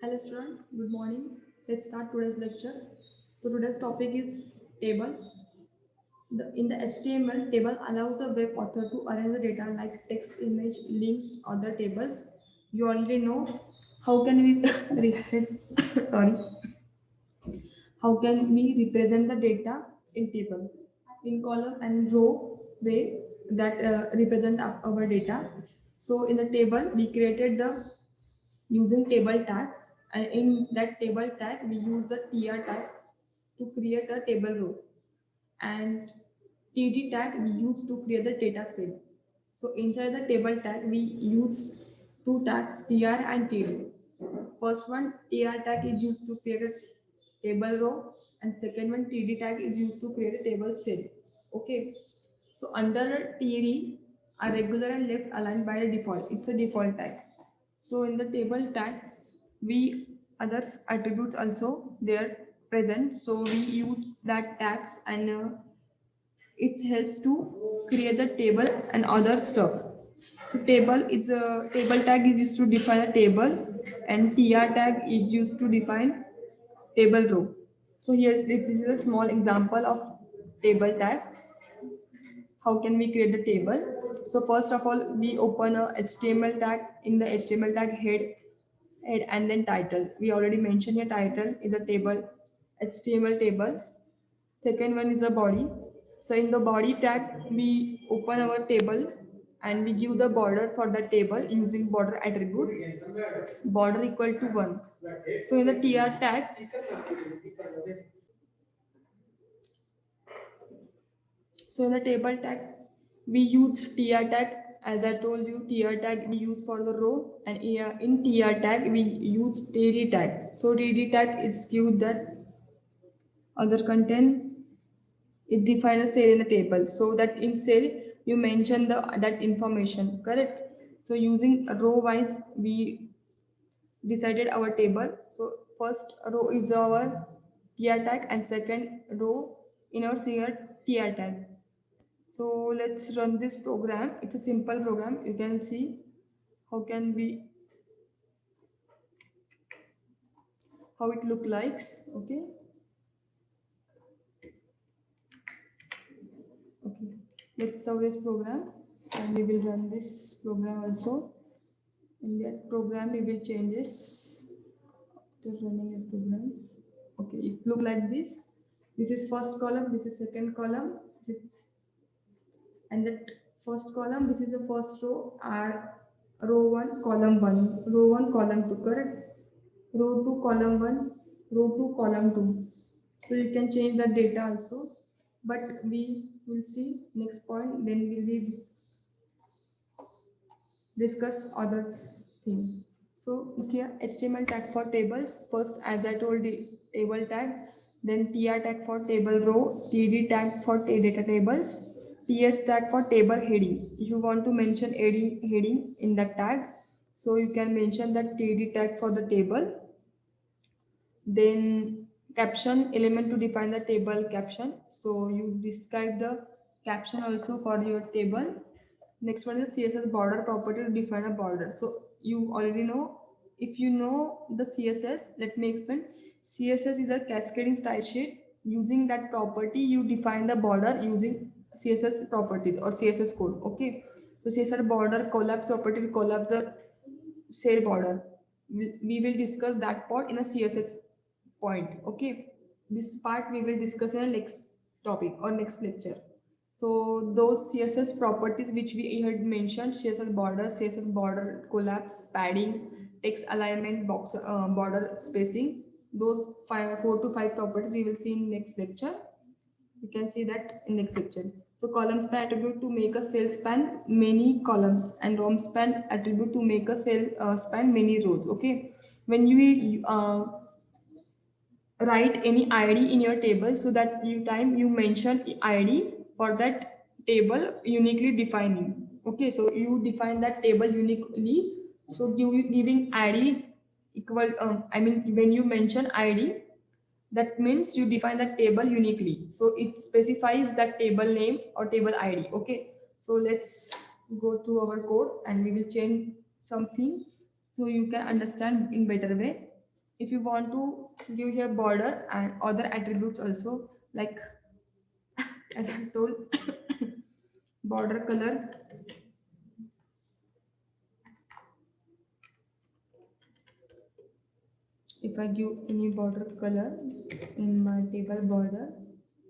Hello students, good morning. Let's start today's lecture. So today's topic is tables. In the HTML, table allows the web author to arrange the data like text, image, links, other tables. You already know how can we reference sorry, how can we represent the data in table in column and row way that represent our data. So in the table, we created the using table tag, and in that table tag we use a tr tag to create a table row, and td tag we use to create the data set. So inside the table tag we use two tags, tr and td. First one, tr tag is used to create a table row, and second one, td tag is used to create a table cell. Okay, so under td, are regular and left aligned by the default, it's a default tag. So in the table tag, we others attributes also they are present. So we use that tags, and it helps to create the table and other stuff. So table is a table tag is used to define a table, and tr tag is used to define table row. So here this is a small example of table tag. How can we create the table? So first of all, we open a HTML tag. In the HTML tag, head and then title. We already mentioned a title is a table, HTML table. Second one is a body. So in the body tag, we open our table and we give the border for the table using border attribute, border equal to 1. So in the tr tag, so in the table tag, we use tr tag. As I told you, tr tag we use for the row, and in tr tag we use td tag. So td tag is give that other content. It defines a cell in the table, so that in cell you mention the that information, correct? So using row wise, we decided our table. So first row is our tr tag, and second row in our CR tr tag. So let's run this program. It's a simple program. You can see how can we how it look likes. Okay, okay. Let's save this program, and we will run this program also. In that program, we will changes after running a program. Okay, it look like this. This is first column. This is second column. And that first column, this is the first row, are row 1 column 1, row 1 column 2, correct? Row 2 column 1, row 2 column 2. So you can change the data also, but we will see next point, then we will discuss other thing. So here HTML tag for tables. First, as I told, the table tag, then tr tag for table row, td tag for data tables, ts tag for table heading. If you want to mention heading in the tag, so you can mention that td tag for the table. Then caption element to define the table caption. So you describe the caption also for your table. Next one is CSS border property to define a border. So you already know. If you know the CSS, let me explain. CSS is a cascading style sheet. Using that property, you define the border using CSS properties or CSS code. Okay. So CSS border collapse property will collapse the cell border. We will discuss that part in a CSS point. Okay. This part we will discuss in the next topic or next lecture. So those CSS properties which we had mentioned, CSS border collapse, padding, text alignment, box border spacing, those 4 to 5 properties we will see in next lecture. You can see that in next lecture. So column span attribute to make a cell span many columns, and row span attribute to make a cell span many rows. Okay, when you write any id in your table, so that you mention id for that table uniquely defining. Okay, so you define that table uniquely. So giving id equal I mean, when you mention id, that means you define that table uniquely, so it specifies that table name or table id. Okay, so let's go to our code and we will change something so you can understand in better way. if you want to give here border and other attributes also, like as I told, border color. If I give any border color in my table border,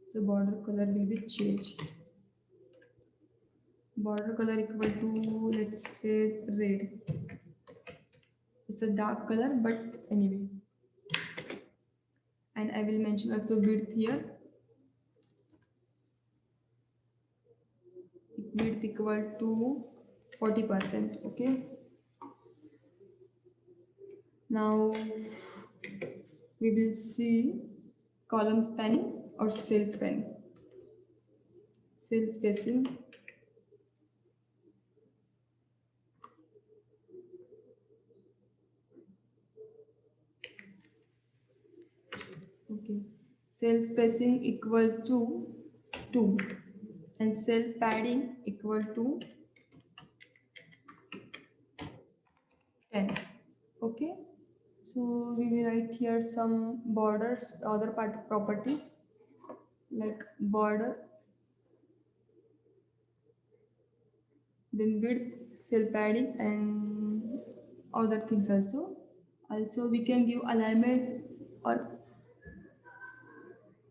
so border color will be changed. Border color equal to, let's say, red. It's a dark color, but anyway. And I will mention also width here. Width equal to 40%. Okay. Now we will see column spanning or cell spanning. Cell spacing. Okay. Cell spacing equal to 2 and cell padding equal to 10. Okay. So we will write here some borders, other properties like border, then width, cell padding, and other things also. Also, we can give alignment or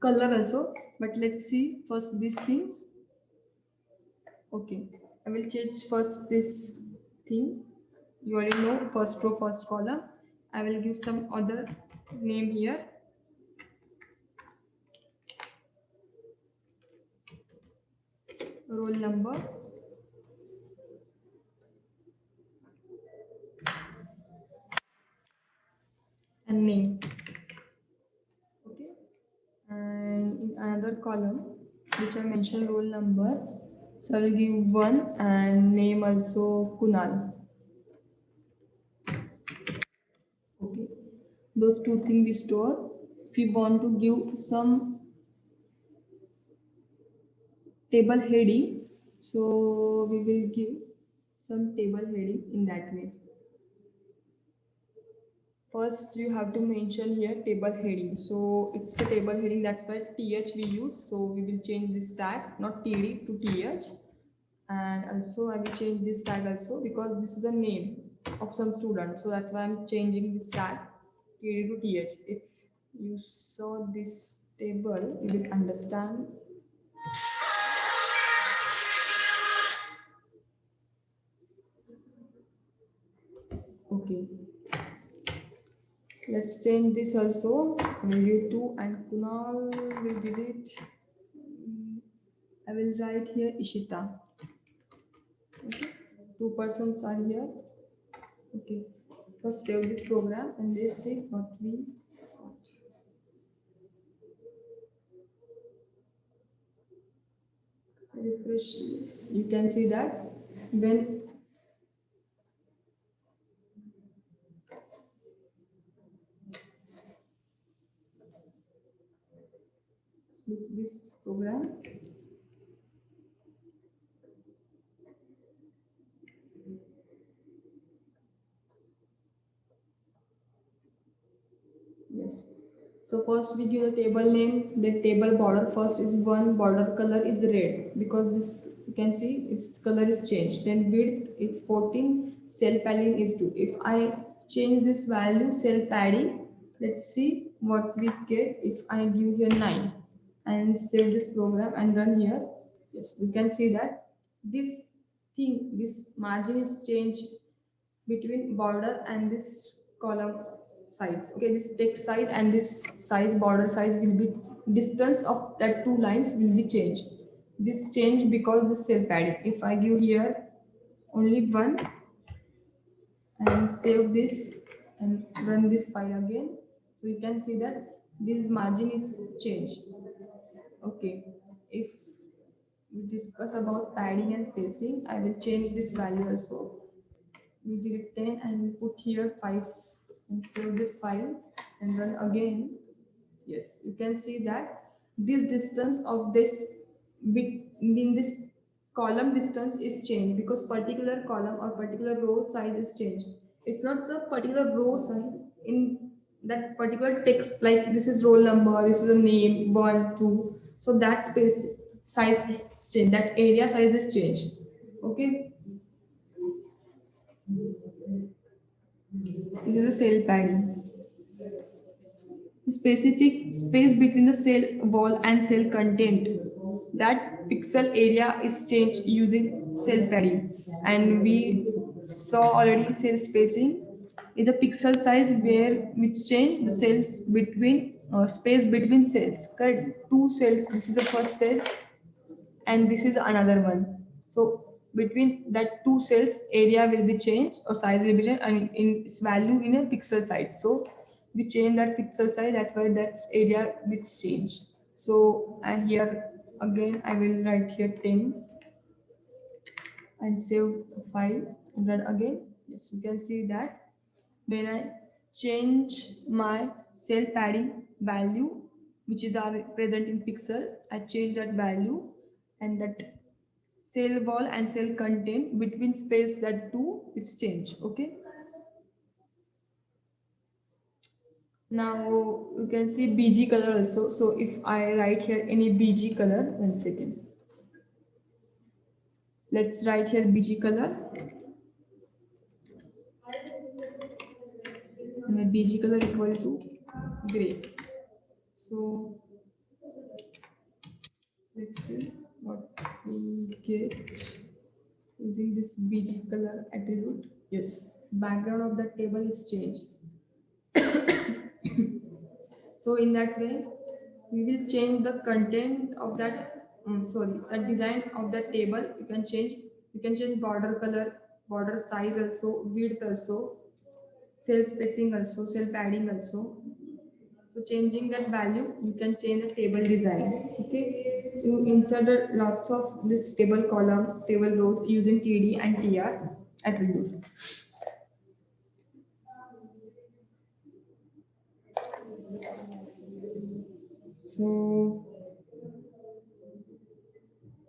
color also. But let's see first these things. Okay, I will change first this thing. You already know first row, first column. I will give some other name here. Roll number. And name. Okay. And in another column, which I mentioned roll number. So I will give 1 and name also Kunal. Okay. Those two things we store. If we want to give some table heading, so we will give some table heading in that way. First, you have to mention here table heading. So it's a table heading, that's why th we use. So we will change this tag, not td to th. And also I will change this tag also because this is the name of some student. So that's why I'm changing this tag td to th. If you saw this table, you will understand. Okay. Let's change this also. I will give 2 and Kunal will give it. I will write here Ishita. Okay. 2 persons are here. Okay. First save this program and let's see what we got. Refresh this. You can see that when this program. Yes. So first we give the table name, the table border first is 1, border color is red because this you can see its color is changed. Then width is 14, cell padding is 2. If I change this value cell padding, let's see what we get if I give here 9 and save this program and run here. Yes, you can see that this thing, this margin is changed between border and this column size. Okay, this text size and this size, border size will be, distance of that two lines will be changed. This change because this cell padding. If I give here only 1 and save this and run this file again, so you can see that this margin is changed. Okay, if we discuss about padding and spacing, I will change this value also. We did 10 and we put here 5 and save this file and run again. Yes, you can see that this distance of this bit in this column distance is changed because particular column or particular row size is changed. It's not the particular row size in that particular text, like this is roll number, this is a name, 1, 2. So that space size is changed, that area size is changed. Okay, this is a cell padding. Specific space between the cell wall and cell content. That pixel area is changed using cell padding. And we saw already cell spacing is the pixel size where which change the cells between space between cells. Correct? Two cells. This is the first cell and this is another one. So between that two cells, area will be changed or size will be changed and in its value in a pixel size. So we change that pixel size, that's why that area will change. So and here again I will write here 10 and save the file and run again. Yes, you can see that when I change my cell padding value, which is our present in pixel, I change that value and that cell wall and cell content between space that two is change. Okay, now you can see bg color also. So if I write here any bg color, 1 second, let's write here bg color and my bg color equal to gray. So let's see what we get using this bg color attribute. Yes, background of the table is changed. So in that way, we will change the content of that, sorry, the design of that table. You can change. You can change border color, border size also, width also, cell spacing also, cell padding also. So changing that value, you can change the table design. Okay, you insert lots of this table column, table rows using TD and TR attribute. So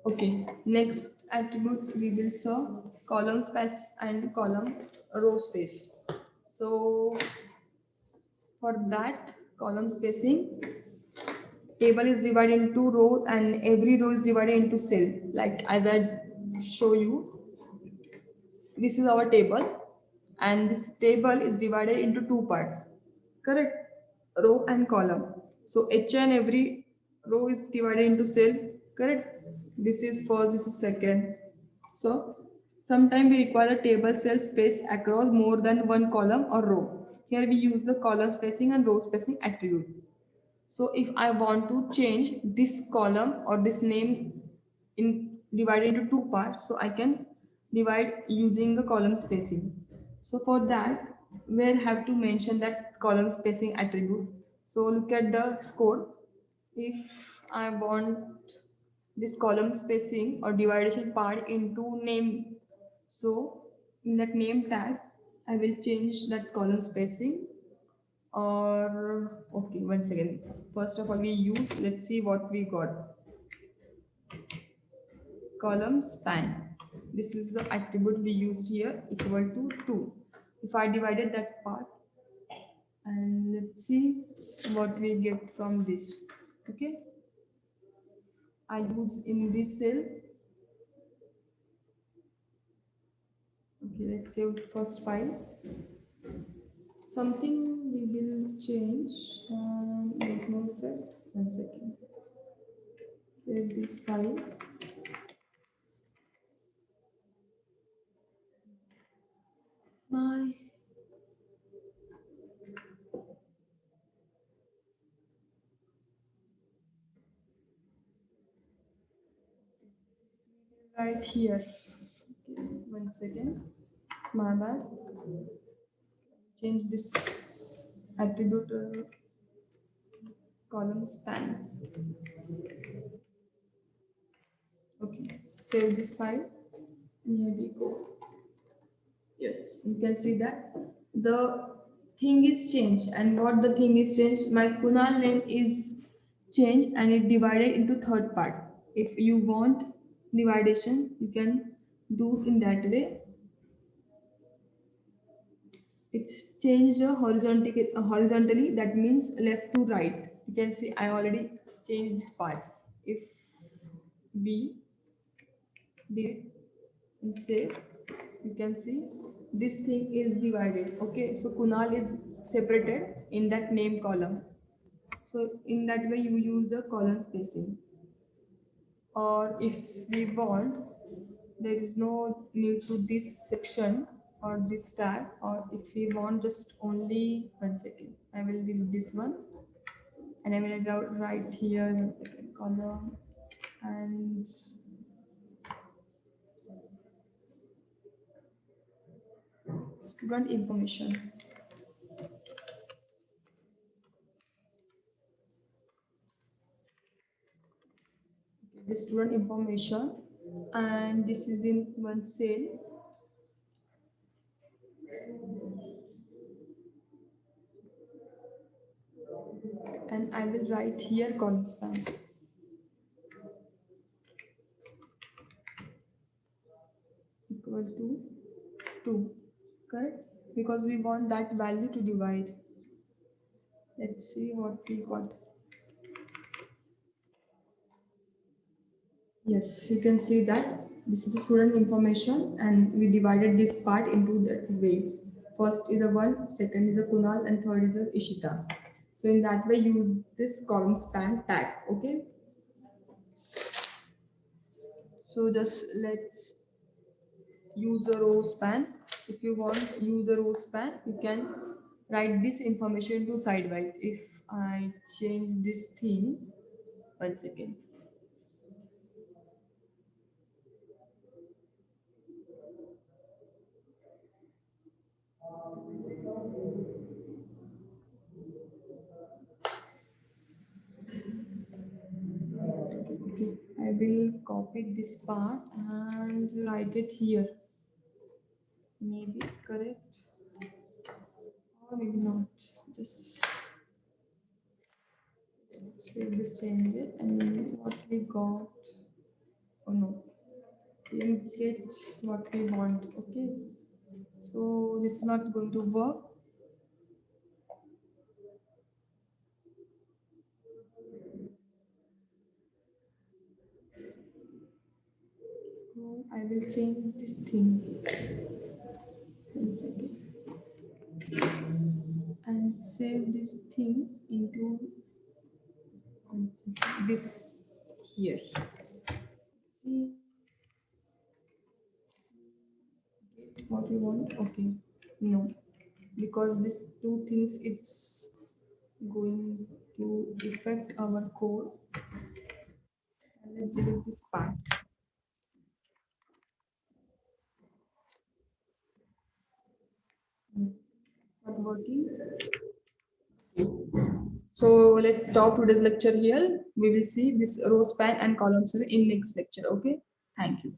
okay, next attribute we will saw column space and column row space. So for that column spacing, table is divided into rows and every row is divided into cell. Like as I show you, this is our table and this table is divided into two parts. Correct? Row and column. So each and every row is divided into cell. Correct? This is first, this is second. So sometimes we require a table cell space across more than one column or row. Here we use the column spacing and row spacing attribute. So if I want to change this column or this name in divided into two parts, so I can divide using the column spacing. So for that, we'll have to mention that column spacing attribute. So look at the score. If I want this column spacing or division part into name, so in that name tag, I will change that column spacing or okay, 1 second. First of all, we use, let's see what we got. Column span. This is the attribute we used here, equal to 2. If I divided that part, and let's see what we get from this. Okay, I use in this cell. Okay, let's save first file. Something we will change and there's no effect. 1 second. Save this file. My right here. Okay, 1 second. My bad. Change this attribute column span. Okay, save this file. And here we go. Yes, you can see that the thing is changed, and what the thing is changed, my Kunal name is changed and it divided into third part. If you want dividation, you can do in that way. it's changed horizontally. That means left to right. You can see I already changed this part. If we did and save, you can see this thing is divided. Okay, so Kunal is separated in that name column. So in that way you use the column spacing. Or if we want, there is no need to this section or this tag, or if we want just only 1 second, I will leave this one and I will write here 1 second column and student information. The student information, and this is in one cell. And I will write here column span equal to 2, correct? Because we want that value to divide. Let's see what we got. Yes, you can see that this is the student information and we divided this part into that way. First is a 1, second is a Kunal, and third is a Ishita. So in that way, use this column span tag. Okay. So just let's use a row span. If you want use a row span, you can write this information to sidewise. If I change this thing, 1 second. Okay, I will copy this part and write it here. Maybe correct or maybe not. Just save this, change it, and what we got. Oh no, we didn't get what we want. Okay, so this is not going to work. So I will change this thing. 1 second. And save this thing into this here. See what we want. Okay, no, because these two things it's going to affect our code. And let's delete this part. Not working. So let's stop today's lecture here. We will see this row span and column in next lecture. Okay. Thank you.